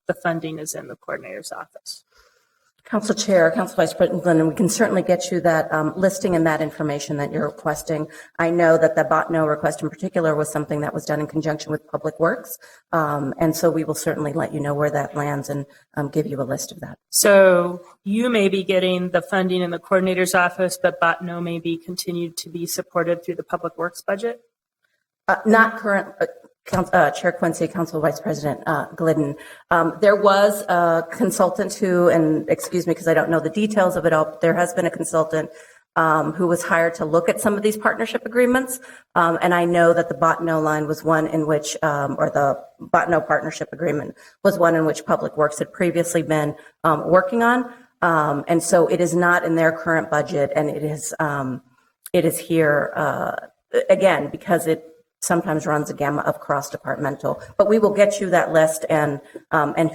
the funding is in the coordinator's office. Council Chair, Council Vice President Glidden, we can certainly get you that listing and that information that you're requesting. I know that the Botno request in particular was something that was done in conjunction with Public Works, and so we will certainly let you know where that lands and give you a list of that. So you may be getting the funding in the coordinator's office, but Botno may be continued to be supported through the Public Works budget? Not current. Chair Quincy, Council Vice President Glidden. There was a consultant who, and excuse me because I don't know the details of it all, but there has been a consultant who was hired to look at some of these partnership agreements. And I know that the Botno line was one in which, or the Botno partnership agreement was one in which Public Works had previously been working on. And so it is not in their current budget, and it is here, again, because it sometimes runs a gamut of cross-departmental, but we will get you that list and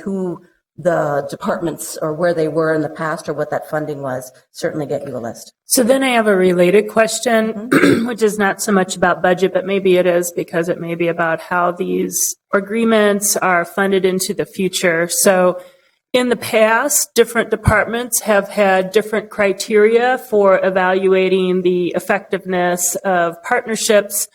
who the departments or where they were in the past or what that funding was, certainly get you a list. So then I have a related question, which is not so much about budget, but maybe it is because it may be about how these agreements are funded into the future. So in the past, different departments have had different criteria for evaluating the effectiveness of partnerships.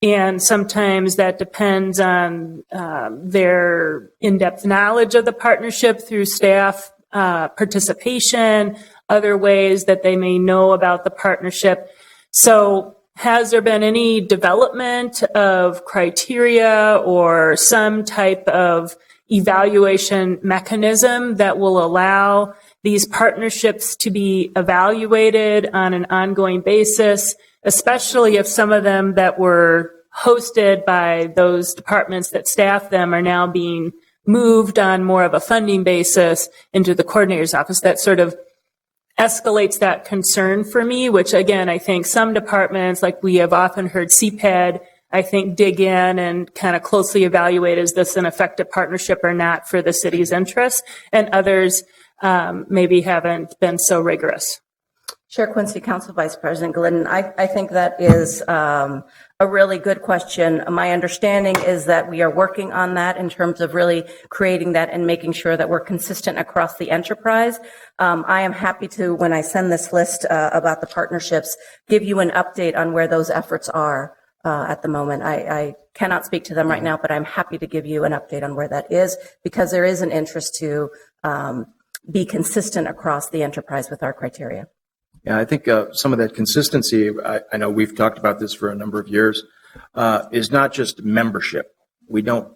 And sometimes that depends on their in-depth knowledge of the partnership through staff participation, other ways that they may know about the partnership. So has there been any development of criteria or some type of evaluation mechanism that will allow these partnerships to be evaluated on an ongoing basis, especially if some of them that were hosted by those departments that staff them are now being moved on more of a funding basis into the coordinator's office? That sort of escalates that concern for me, which again, I think some departments, like we have often heard CPED, I think dig in and kind of closely evaluate, is this an effective partnership or not for the city's interests? And others maybe haven't been so rigorous. Chair Quincy, Council Vice President Glidden, I think that is a really good question. My understanding is that we are working on that in terms of really creating that and making sure that we're consistent across the enterprise. I am happy to, when I send this list about the partnerships, give you an update on where those efforts are at the moment. I cannot speak to them right now, but I'm happy to give you an update on where that is, because there is an interest to be consistent across the enterprise with our criteria. Yeah, I think some of that consistency, I know we've talked about this for a number of years, is not just membership. We don't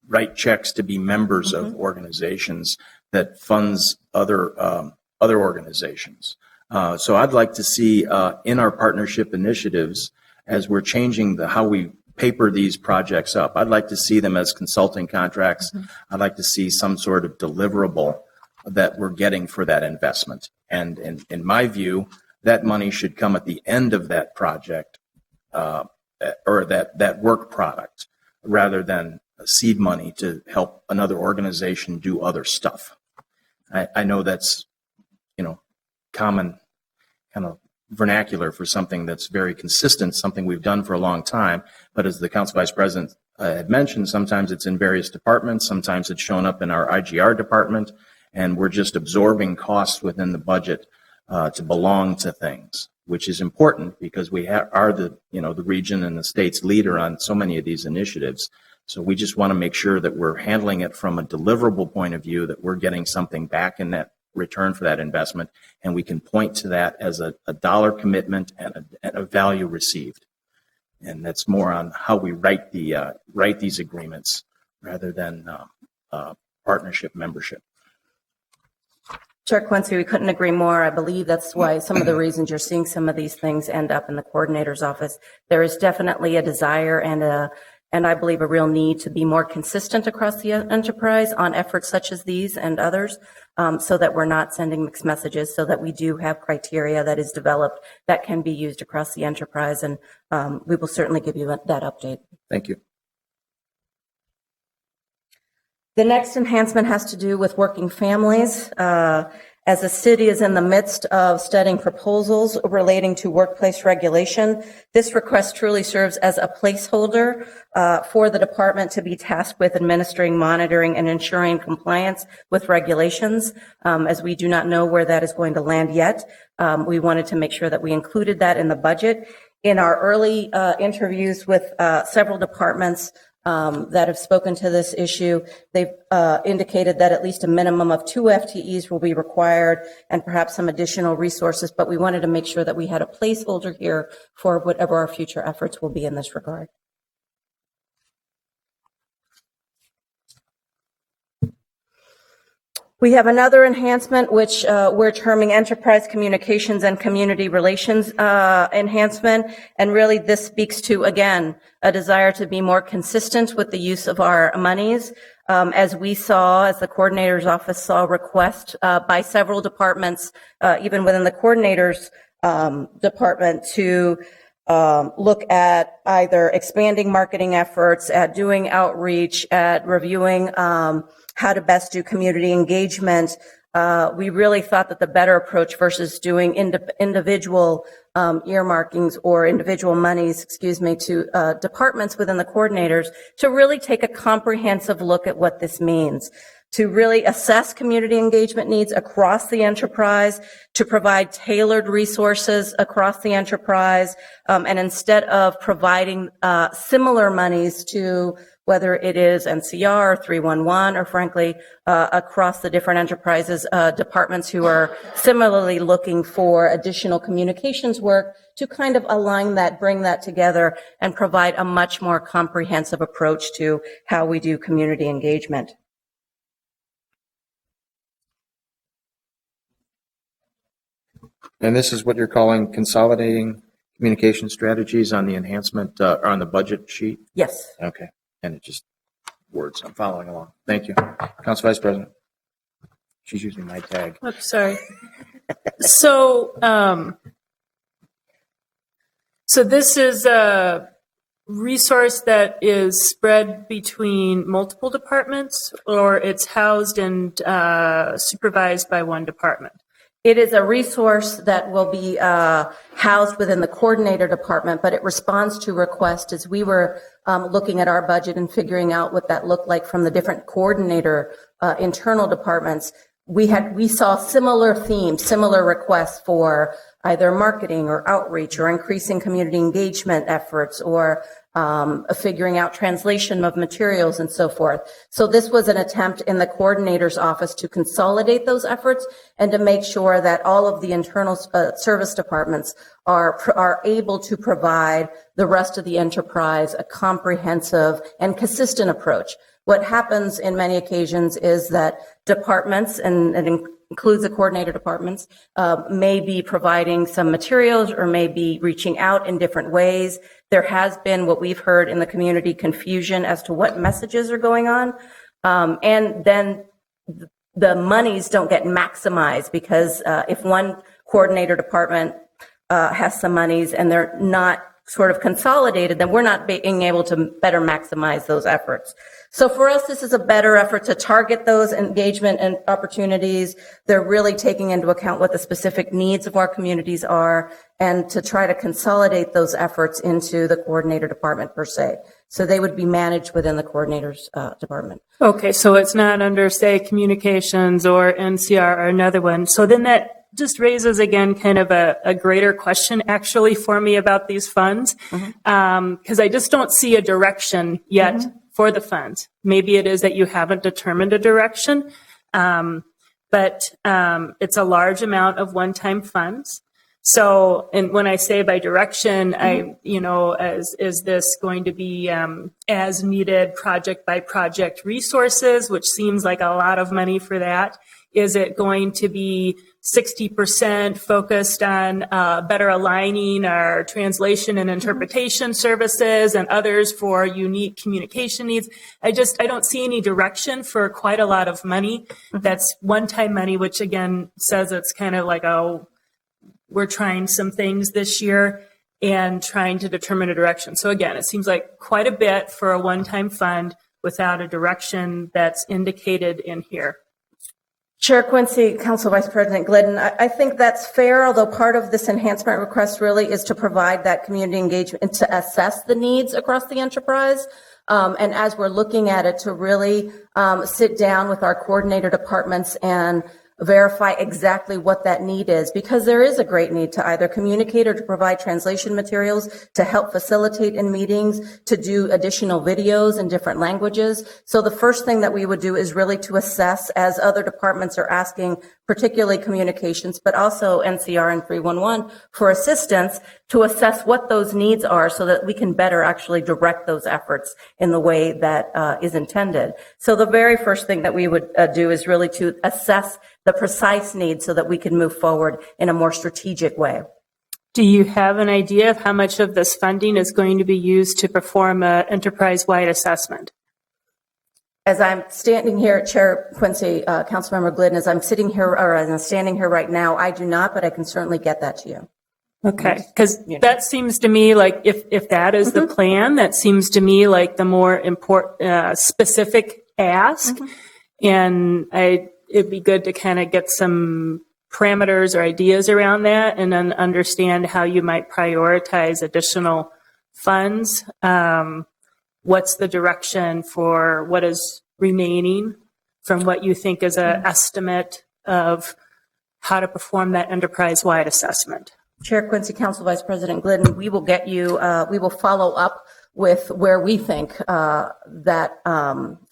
write checks to be members of organizations that funds other organizations. So I'd like to see in our partnership initiatives, as we're changing how we paper these projects up, I'd like to see them as consulting contracts. I'd like to see some sort of deliverable that we're getting for that investment. And in my view, that money should come at the end of that project or that work product, rather than seed money to help another organization do other stuff. I know that's, common kind of vernacular for something that's very consistent, something we've done for a long time. But as the Council Vice President had mentioned, sometimes it's in various departments, sometimes it's shown up in our IGR department, and we're just absorbing costs within the budget to belong to things, which is important because we are the region and the state's leader on so many of these initiatives. So we just want to make sure that we're handling it from a deliverable point of view, that we're getting something back in that return for that investment, and we can point to that as a dollar commitment and a value received. And that's more on how we write these agreements rather than partnership membership. Chair Quincy, we couldn't agree more. I believe that's why some of the reasons you're seeing some of these things end up in the coordinator's office. There is definitely a desire and I believe a real need to be more consistent across the enterprise on efforts such as these and others, so that we're not sending mixed messages, so that we do have criteria that is developed that can be used across the enterprise. And we will certainly give you that update. Thank you. The next enhancement has to do with working families. As the city is in the midst of studying proposals relating to workplace regulation, this request truly serves as a placeholder for the department to be tasked with administering, monitoring, and ensuring compliance with regulations. As we do not know where that is going to land yet, we wanted to make sure that we included that in the budget. In our early interviews with several departments that have spoken to this issue, they've indicated that at least a minimum of 2 FTEs will be required and perhaps some additional resources, but we wanted to make sure that we had a placeholder here for whatever our future efforts will be in this regard. We have another enhancement, which we're terming Enterprise Communications and Community Relations enhancement. And really this speaks to, again, a desire to be more consistent with the use of our monies. As we saw, as the coordinator's office saw requests by several departments, even within the coordinator's department, to look at either expanding marketing efforts, at doing outreach, at reviewing how to best do community engagement. We really thought that the better approach versus doing individual earmarkings or individual monies, to departments within the coordinators, to really take a comprehensive look at what this means, to really assess community engagement needs across the enterprise, to provide tailored resources across the enterprise, and instead of providing similar monies to whether it is NCR, 311, or frankly, across the different enterprises, departments who are similarly looking for additional communications work, to kind of align that, bring that together, and provide a much more comprehensive approach to how we do community engagement. And this is what you're calling consolidating communication strategies on the enhancement, or on the budget sheet? Yes. Okay. And it just words. I'm following along. Thank you. Council Vice President. She's using my tag. Oops, sorry. So, so this is a resource that is spread between multiple departments, or it's housed and supervised by one department? It is a resource that will be housed within the coordinator department, but it responds to requests as we were looking at our budget and figuring out what that looked like from the different coordinator internal departments. We saw similar themes, similar requests for either marketing or outreach or increasing community engagement efforts or figuring out translation of materials and so forth. So this was an attempt in the coordinator's office to consolidate those efforts and to make sure that all of the internal service departments are able to provide the rest of the enterprise a comprehensive and consistent approach. What happens in many occasions is that departments, and it includes the coordinator departments, may be providing some materials or may be reaching out in different ways. There has been, what we've heard in the community, confusion as to what messages are going on. And then the monies don't get maximized because if one coordinator department has some monies and they're not sort of consolidated, then we're not being able to better maximize those efforts. So for us, this is a better effort to target those engagement and opportunities. They're really taking into account what the specific needs of our communities are and to try to consolidate those efforts into the coordinator department per se. So they would be managed within the coordinator's department. Okay, so it's not under, say, communications or NCR or another one. So then that just raises again kind of a greater question actually for me about these funds, because I just don't see a direction yet for the funds. Maybe it is that you haven't determined a direction, but it's a large amount of one-time funds. So, and when I say by direction, is this going to be as needed project by project resources, which seems like a lot of money for that? Is it going to be 60% focused on better aligning our translation and interpretation services and others for unique communication needs? I don't see any direction for quite a lot of money. That's one-time money, which again says it's kind of like, oh, we're trying some things this year and trying to determine a direction. So again, it seems like quite a bit for a one-time fund without a direction that's indicated in here. Chair Quincy, Council Vice President Glidden, I think that's fair, although part of this enhancement request really is to provide that community engagement and to assess the needs across the enterprise. And as we're looking at it, to really sit down with our coordinator departments and verify exactly what that need is, because there is a great need to either communicate or to provide translation materials to help facilitate in meetings, to do additional videos in different languages. So the first thing that we would do is really to assess, as other departments are asking, particularly communications, but also NCR and 311 for assistance, to assess what those needs are so that we can better actually direct those efforts in the way that is intended. So the very first thing that we would do is really to assess the precise needs so that we can move forward in a more strategic way. Do you have an idea of how much of this funding is going to be used to perform an enterprise-wide assessment? As I'm standing here, Chair Quincy, Councilmember Glidden, as I'm sitting here, or as I'm standing here right now, I do not, but I can certainly get that to you. Okay, because that seems to me like if that is the plan, that seems to me like the more important, specific ask. And it'd be good to kind of get some parameters or ideas around that and then understand how you might prioritize additional funds. What's the direction for what is remaining from what you think is an estimate of how to perform that enterprise-wide assessment? Chair Quincy, Council Vice President Glidden, we will get you, we will follow up with where we think that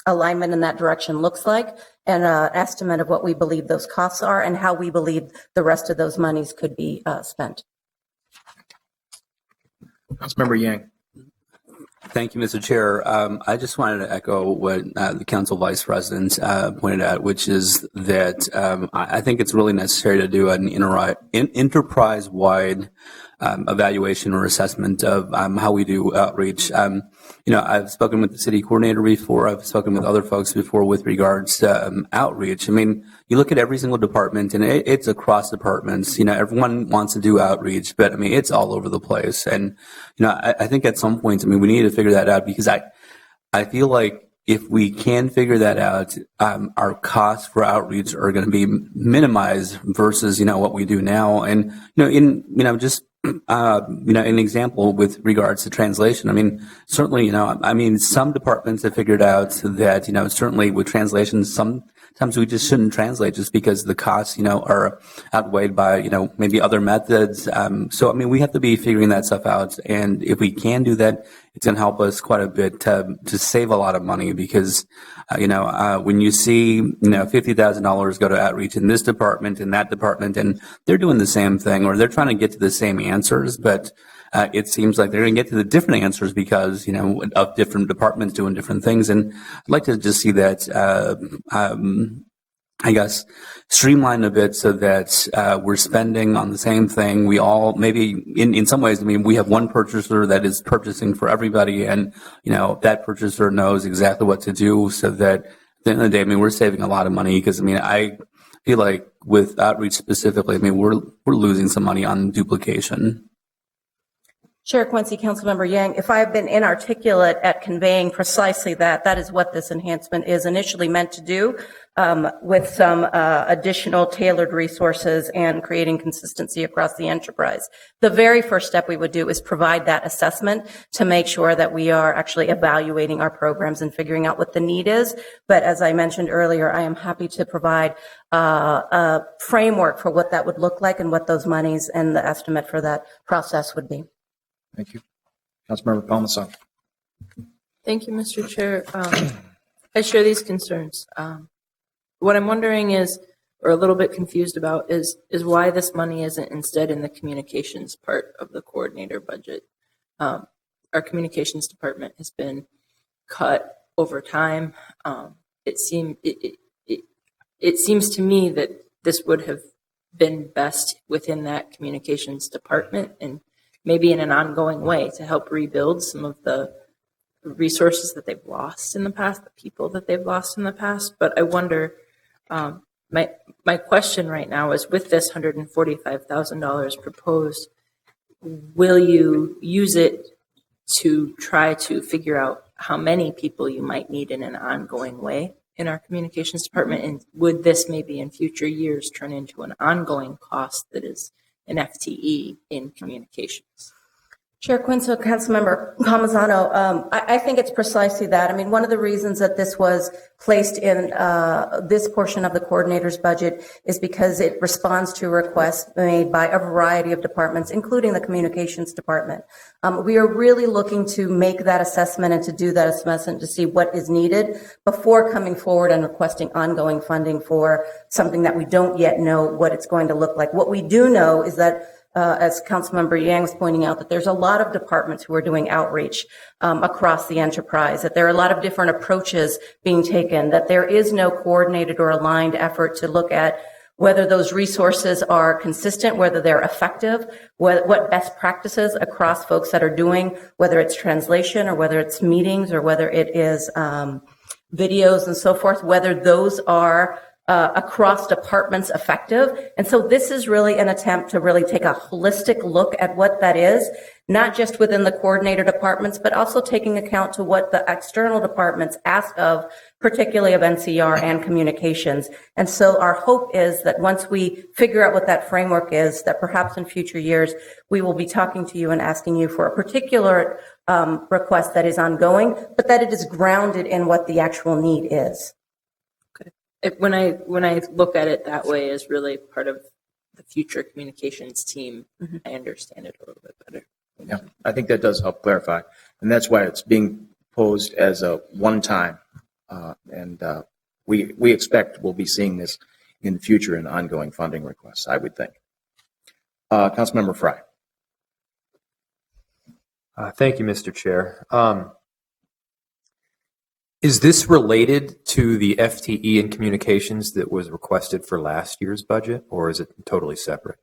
alignment in that direction looks like, and an estimate of what we believe those costs are and how we believe the rest of those monies could be spent. Councilmember Yang. Thank you, Mr. Chair. I just wanted to echo what the Council Vice President pointed out, which is that I think it's really necessary to do an enterprise-wide evaluation or assessment of how we do outreach. I've spoken with the city coordinator before. I've spoken with other folks before with regards to outreach. I mean, you look at every single department, and it's across departments. Everyone wants to do outreach, but I mean, it's all over the place. And I think at some point, we need to figure that out, because I feel like if we can figure that out, our costs for outreach are going to be minimized versus what we do now. And an example with regards to translation. I mean, certainly, some departments have figured out that, certainly with translation, sometimes we just shouldn't translate just because the costs, are outweighed by, maybe other methods. So, we have to be figuring that stuff out. And if we can do that, it's going to help us quite a bit to save a lot of money, because, when you see, $50,000 go to outreach in this department, in that department, and they're doing the same thing, or they're trying to get to the same answers, but it seems like they're going to get to the different answers because, of different departments doing different things. And I'd like to just see that, I guess, streamlined a bit so that we're spending on the same thing. We all, maybe in some ways, we have one purchaser that is purchasing for everybody, and, that purchaser knows exactly what to do, so that at the end of the day, we're saving a lot of money, because, I feel like with outreach specifically, we're losing some money on duplication. Chair Quincy, Councilmember Yang, if I have been inarticulate at conveying precisely that is what this enhancement is initially meant to do, with some additional tailored resources and creating consistency across the enterprise. The very first step we would do is provide that assessment to make sure that we are actually evaluating our programs and figuring out what the need is. But as I mentioned earlier, I am happy to provide a framework for what that would look like and what those monies and the estimate for that process would be. Thank you. Councilmember Palmasoff. Thank you, Mr. Chair. I share these concerns. What I'm wondering is, or a little bit confused about, is why this money isn't instead in the communications part of the coordinator budget. Our communications department has been cut over time. It seems to me that this would have been best within that communications department, and maybe in an ongoing way to help rebuild some of the resources that they've lost in the past, the people that they've lost in the past. But I wonder, my question right now is, with this $145,000 proposed, will you use it to try to figure out how many people you might need in an ongoing way? in our communications department? And would this maybe in future years turn into an ongoing cost that is an FTE in communications? Chair Quinto, Councilmember Palmisano, I think it's precisely that. I mean, one of the reasons that this was placed in this portion of the coordinator's budget is because it responds to requests made by a variety of departments, including the communications department. We are really looking to make that assessment and to do that assessment to see what is needed before coming forward and requesting ongoing funding for something that we don't yet know what it's going to look like. What we do know is that as Councilmember Yang was pointing out, that there's a lot of departments who are doing outreach across the enterprise, that there are a lot of different approaches being taken, that there is no coordinated or aligned effort to look at whether those resources are consistent, whether they're effective, what best practices across folks that are doing, whether it's translation or whether it's meetings or whether it is videos and so forth, whether those are across departments effective. And so this is really an attempt to really take a holistic look at what that is, not just within the coordinator departments, but also taking account to what the external departments ask of, particularly of NCR and communications. And so our hope is that once we figure out what that framework is, that perhaps in future years, we will be talking to you and asking you for a particular request that is ongoing, but that it is grounded in what the actual need is. When I look at it that way as really part of the future communications team, I understand it a little bit better. Yeah, I think that does help clarify. And that's why it's being posed as a one-time. And we expect we'll be seeing this in the future in ongoing funding requests, I would think. Councilmember Fry. Thank you, Mr. Chair. Is this related to the FTE in communications that was requested for last year's budget, or is it totally separate?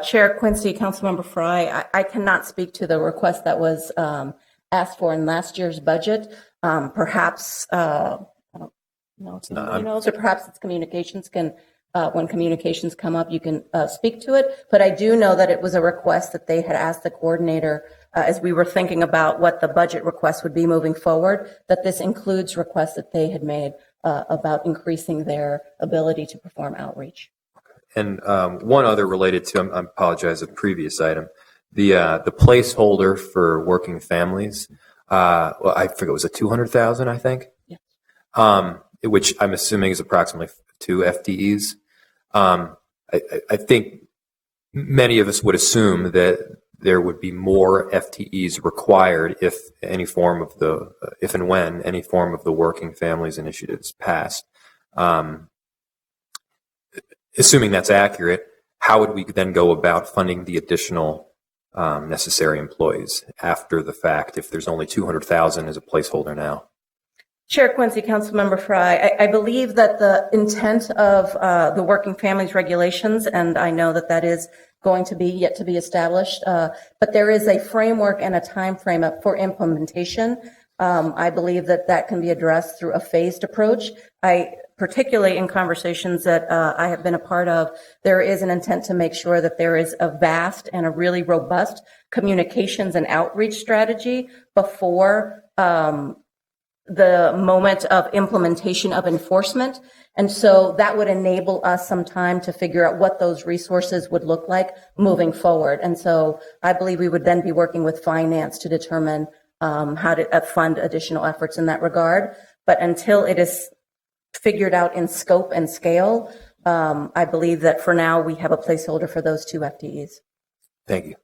Chair Quincy, Councilmember Fry, I cannot speak to the request that was asked for in last year's budget. Perhaps, I don't know if somebody knows, or perhaps it's communications can, when communications come up, you can speak to it. But I do know that it was a request that they had asked the coordinator as we were thinking about what the budget request would be moving forward, that this includes requests that they had made about increasing their ability to perform outreach. And one other related to, I apologize, a previous item, the placeholder for working families. Well, I forget, was it 200,000? I think. Yeah. Which I'm assuming is approximately 2 FTEs. I think many of us would assume that there would be more FTEs required if and when any form of the Working Families Initiative is passed. Assuming that's accurate, how would we then go about funding the additional necessary employees after the fact if there's only 200,000 as a placeholder now? Chair Quincy, Councilmember Fry, I believe that the intent of the Working Families Regulations, and I know that that is going to be yet to be established, but there is a framework and a time frame for implementation. I believe that that can be addressed through a phased approach. Particularly in conversations that I have been a part of, there is an intent to make sure that there is a vast and a really robust communications and outreach strategy before the moment of implementation of enforcement. And so that would enable us some time to figure out what those resources would look like moving forward. And so I believe we would then be working with finance to determine how to fund additional efforts in that regard. But until it is figured out in scope and scale, I believe that for now we have a placeholder for those 2 FTEs. Thank you.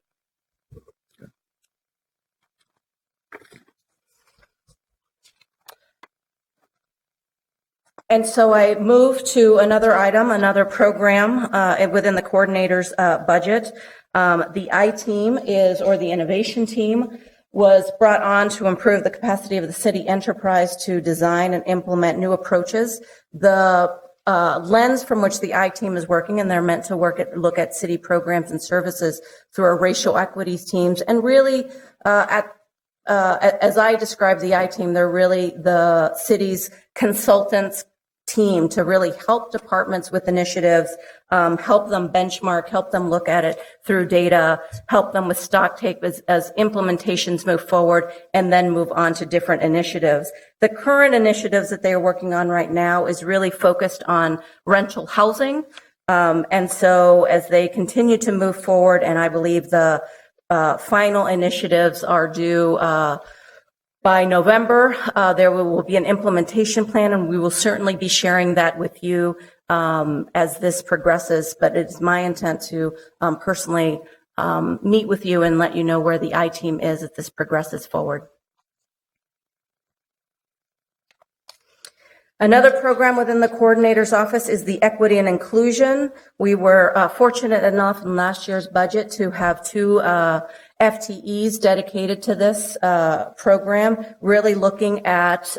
And so I move to another item, another program within the coordinator's budget. The I-Team or the innovation team was brought on to improve the capacity of the city enterprise to design and implement new approaches. The lens from which the I-Team is working, and they're meant to look at city programs and services through our racial equities teams, and really as I describe the I-Team, they're really the city's consultants, team to really help departments with initiatives, help them benchmark, help them look at it through data, help them with stock take as implementations move forward, and then move on to different initiatives. The current initiatives that they are working on right now is really focused on rental housing. And so as they continue to move forward, and I believe the final initiatives are due by November, there will be an implementation plan, and we will certainly be sharing that with you as this progresses. But it's my intent to personally meet with you and let you know where the I-Team is as this progresses forward. Another program within the coordinator's office is the equity and inclusion. We were fortunate enough in last year's budget to have 2 FTEs dedicated to this program, really looking at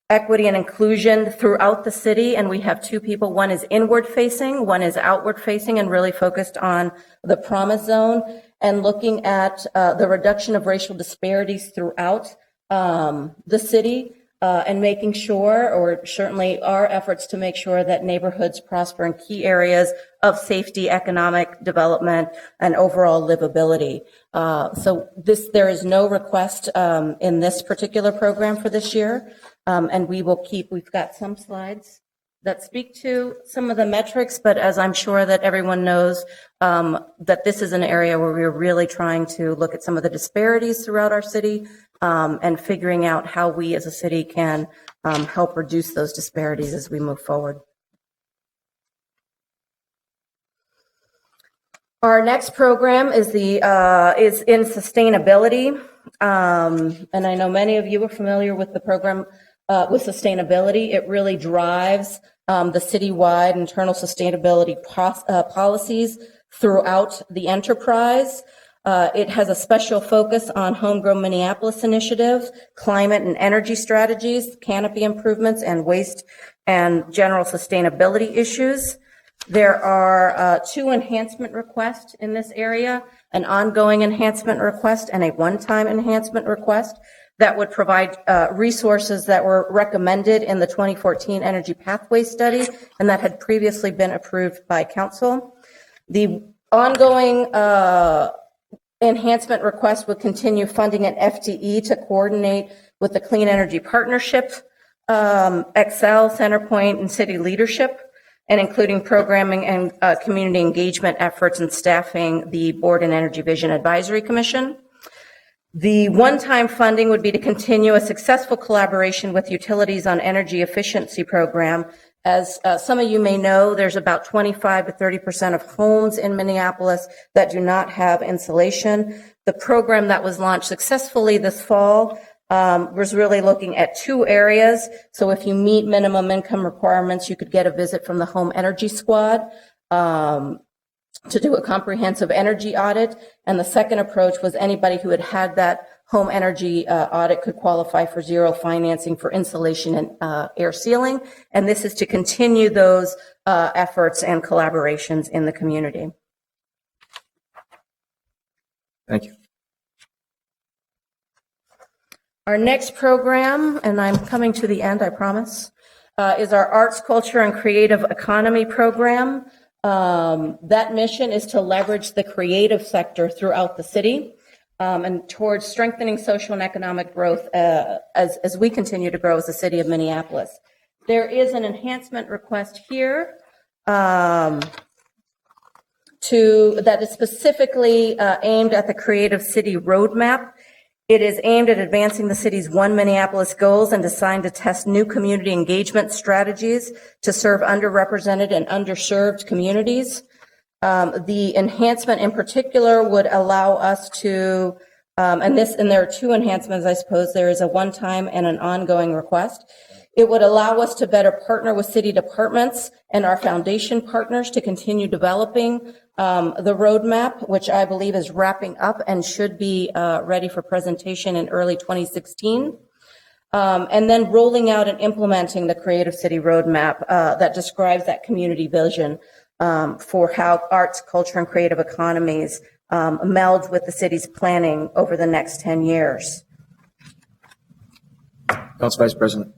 equity and inclusion throughout the city. And we have 2 people. One is inward facing, one is outward facing, and really focused on the promise zone and looking at the reduction of racial disparities throughout the city. And making sure, or certainly our efforts to make sure that neighborhoods prosper in key areas of safety, economic development, and overall livability. So there is no request in this particular program for this year. And we've got some slides that speak to some of the metrics, but as I'm sure that everyone knows, that this is an area where we're really trying to look at some of the disparities throughout our city, and figuring out how we as a city can help reduce those disparities as we move forward. Our next program is in sustainability, and I know many of you are familiar with the program with sustainability. It really drives the citywide internal sustainability policies throughout the enterprise. It has a special focus on Homegrown Minneapolis initiatives, climate and energy strategies, canopy improvements, and waste and general sustainability issues. There are 2 enhancement requests in this area, an ongoing enhancement request and a one-time enhancement request that would provide resources that were recommended in the 2014 Energy Pathway Study and that had previously been approved by council. The ongoing enhancement request would continue funding an FTE to coordinate with the Clean Energy Partnership, Excel, Centerpoint, and city leadership, and including programming and community engagement efforts and staffing the Board and Energy Vision Advisory Commission. The one-time funding would be to continue a successful collaboration with utilities on energy efficiency program. As some of you may know, there's about 25 to 30% of homes in Minneapolis that do not have insulation. The program that was launched successfully this fall was really looking at 2 areas. So if you meet minimum income requirements, you could get a visit from the Home Energy Squad to do a comprehensive energy audit. And the second approach was anybody who had that home energy audit could qualify for zero financing for insulation and air sealing. And this is to continue those efforts and collaborations in the community. Thank you. Our next program, and I'm coming to the end, I promise, is our Arts, Culture, and Creative Economy program. That mission is to leverage the creative sector throughout the city and towards strengthening social and economic growth as we continue to grow as the city of Minneapolis. There is an enhancement request here that is specifically aimed at the Creative City Roadmap. It is aimed at advancing the city's One Minneapolis goals and designed to test new community engagement strategies to serve underrepresented and underserved communities. The enhancement in particular would allow us to, and there are 2 enhancements, I suppose. There is a one-time and an ongoing request. It would allow us to better partner with city departments and our foundation partners to continue developing the roadmap, which I believe is wrapping up and should be ready for presentation in early 2016. And then rolling out and implementing the Creative City Roadmap that describes that community vision for how arts, culture, and creative economies meld with the city's planning over the next 10 years. Council Vice President.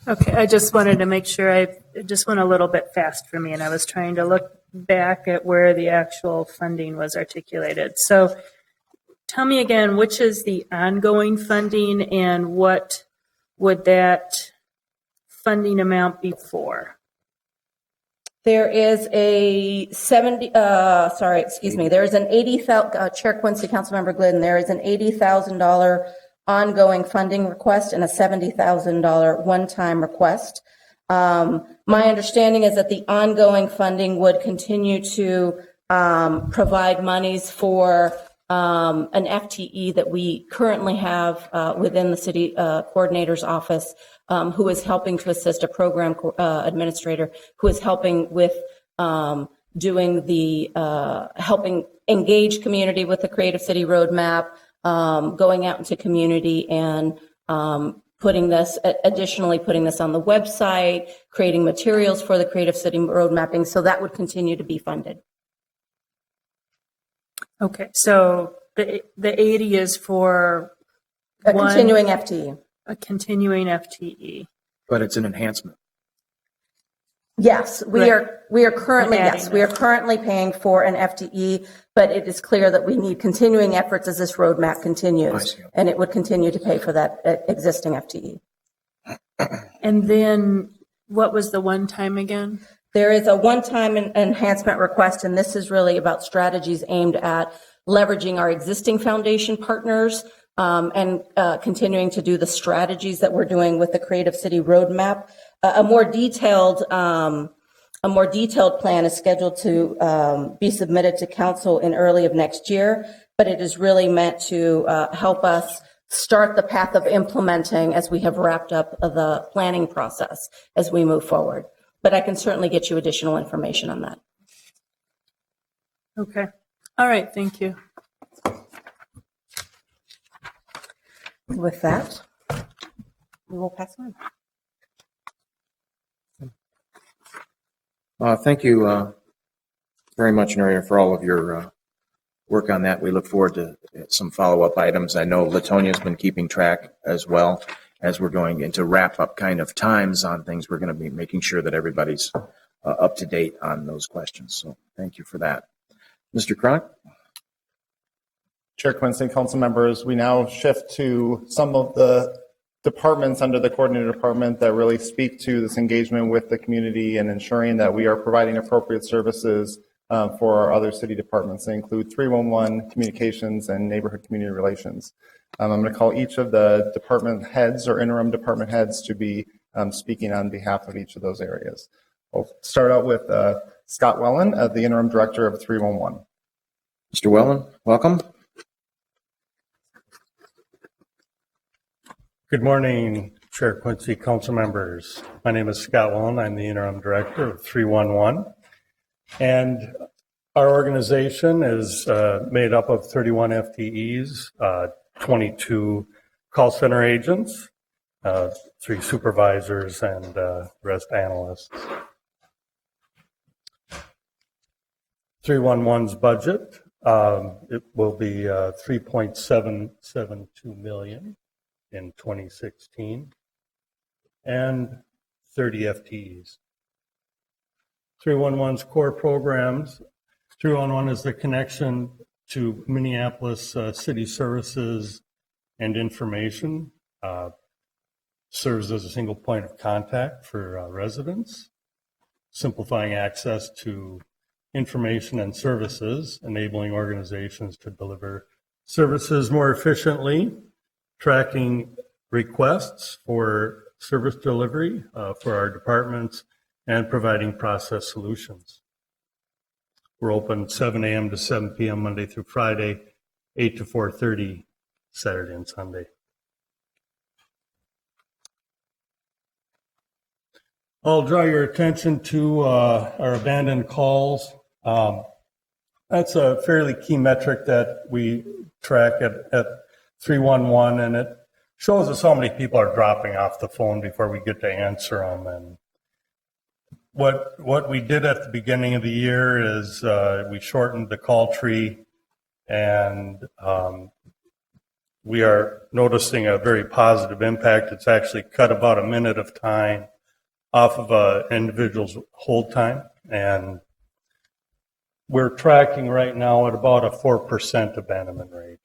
Okay, I just wanted to make sure it just went a little bit fast for me, and I was trying to look back at where the actual funding was articulated. So tell me again, which is the ongoing funding, and what would that funding amount be for? There is a there is an 80,000, Chair Quincy, Councilmember Glidden, there is an $80,000 ongoing funding request and a $70,000 one-time request. My understanding is that the ongoing funding would continue to provide monies for an FTE that we currently have within the city coordinator's office, who is helping to assist a program administrator who is helping with doing the helping engage community with the Creative City Roadmap, going out into community and putting this on the website, creating materials for the Creative City Road Mapping. So that would continue to be funded. Okay, so the 80 is for A continuing FTE. a continuing FTE. But it's an enhancement. Yes, we are currently, Adding yes, we are currently paying for an FTE, but it is clear that we need continuing efforts as this roadmap I continues. see. And it would continue to pay for that existing FTE. And then what was the one time again? There is a one-time enhancement request, and this is really about strategies aimed at leveraging our existing foundation partners and continuing to do the strategies that we're doing with the Creative City Roadmap. A more detailed plan is scheduled to be submitted to council in early of next year, but it is really meant to help us start the path of implementing as we have wrapped up the planning process as we move forward. But I can certainly get you additional information on that. Okay. All right, thank you. With that, we will pass on. Thank you very much, Nuria, for all of your work on that. We look forward to some follow-up items. I know Latonia's been keeping track as well as we're going into wrap-up kind of times on things. We're going to be making sure that everybody's up to date on those questions. So thank you for that. Mr. Cronk? Chair Quincy, council members, we now shift to some of the departments under the coordinator department that really speak to this engagement with the community and ensuring that we are providing appropriate services for our other city departments. They include 311, communications, and neighborhood community relations. I'm going to call each of the department heads or interim department heads to be speaking on behalf of each of those areas. We'll start out with Scott Wellen, the interim director of 311. Mr. Wellen, welcome. Good morning, Chair Quincy, council members. My name is Scott Wellen. I'm the interim director of 311. And our organization is made up of 31 FTEs, 22 call center agents, 3 supervisors, and the rest analysts. 311's budget, it will be $3.772 million in 2016 and 30 FTEs. 311's core programs, 311 is the connection to Minneapolis city services and information, serves as a single point of contact for residents, simplifying access to information and services, enabling organizations to deliver services more efficiently, tracking requests for service delivery for our departments, and providing process solutions. We're open 7 a.m. to 7 p.m. Monday through Friday, 8 to 4:30 Saturday and Sunday. I'll draw your attention to our abandoned calls. That's a fairly key metric that we track at 311, and it shows us how many people are dropping off the phone before we get to answer them. And what we did at the beginning of the year is we shortened the call tree, and we are noticing a very positive impact. It's actually cut about a minute of time off of an individual's hold time. And we're tracking right now at about a 4% abandonment rate.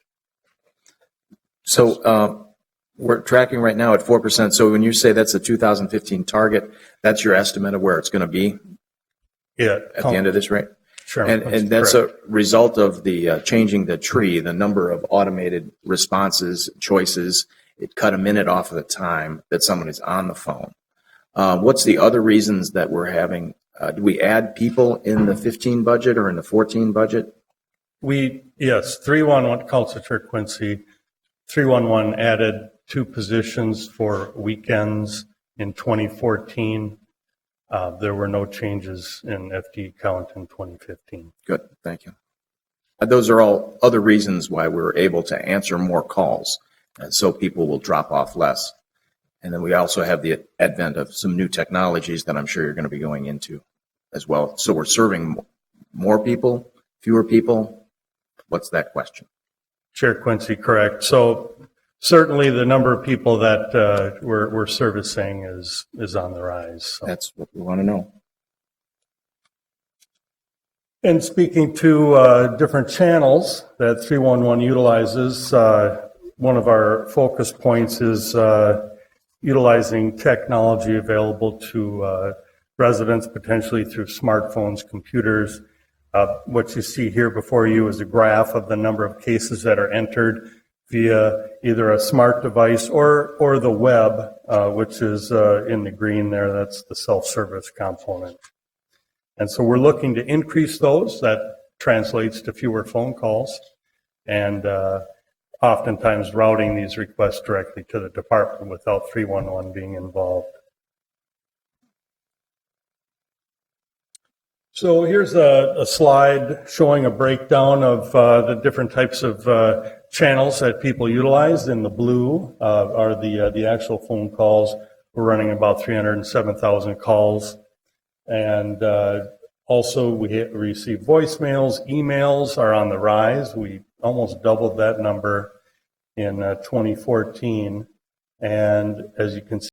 So we're tracking right now at 4%. So when you say that's a 2015 target, that's your estimate of where it's going to be Yeah, at the end of this rate? Sure. And that's a result of the changing the tree, the number of automated responses, choices. It cut a minute off of the time that someone is on the phone. What's the other reasons that we're having? Do we add people in the 15 budget or in the 14 budget? Yes, 311, Councilor Chair Quincy, 311 added 2 positions for weekends in 2014. There were no changes in FTE count in 2015. Good, thank you. Those are all other reasons why we're able to answer more calls, and so people will drop off less. And then we also have the advent of some new technologies that I'm sure you're going to be going into as well. So we're serving more people, fewer people. What's that question? Chair Quincy, correct. So certainly the number of people that we're servicing is on the rise. So. That's what we want to know. And speaking to different channels that 311 utilizes, one of our focus points is utilizing technology available to residents, potentially through smartphones, computers. What you see here before you is a graph of the number of cases that are entered via either a smart device or the web, which is in the green there. That's the self-service component. And so we're looking to increase those. That translates to fewer phone calls and oftentimes routing these requests directly to the department without 311 being involved. So here's a slide showing a breakdown of the different types of channels that people utilize. In the blue are the actual phone calls. We're running about 307,000 calls. And also we receive voicemails, emails are on the rise. We almost doubled that number in 2014. And as you can see,